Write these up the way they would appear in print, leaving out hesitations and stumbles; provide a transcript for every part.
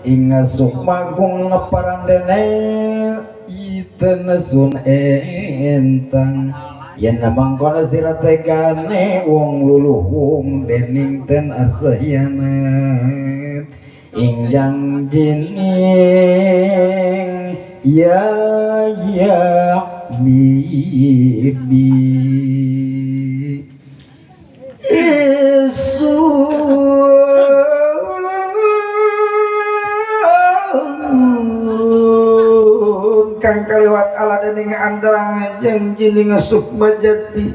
inga sukmagung parandene iten sun entang yen mangkana sira tegane wong luluhung dening ten asyana ingjang jining ya bibi kang kaliwat ala dening antarang jeung jining sukma jati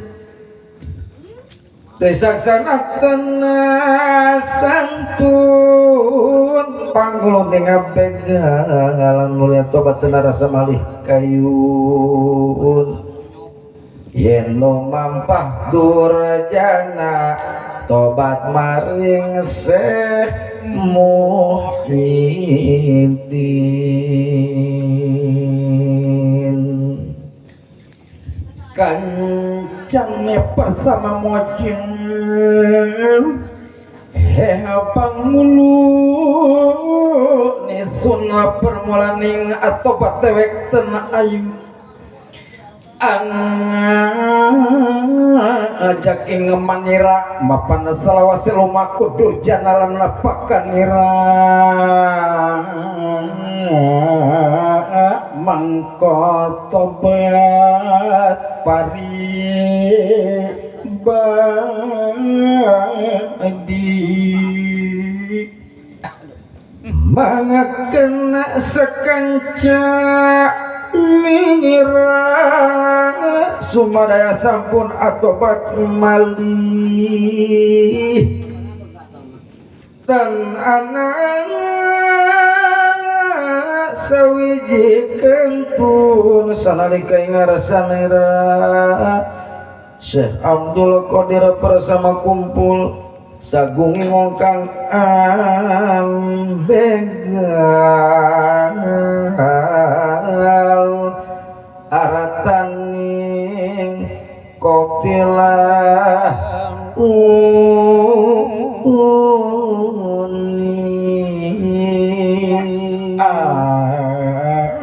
desaksanakeun santun panggulung teh ngabegalan mulia tobat teu rasa malih kayun yen lo mampah durjana tobat maring Syekh Muhyiddin kancane bersama mojing pangulu ni sunnah permulaning atobat tewek ten ayu ajak ing manira mapan selawase lumaku durjana lan pakanira mangko tobat pari badi mangakena sekanca mira sumadaya sampun atobat malih dan anak sawiji kentun sanalika ngarasanira Syekh Abdul Qadir bersama kumpul sagung ngongkang ambegal arataning kopilah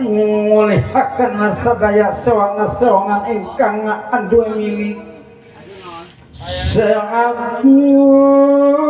ngulihaken sadaya sewangan-sewangan ingkang andue milik Syekh Abdul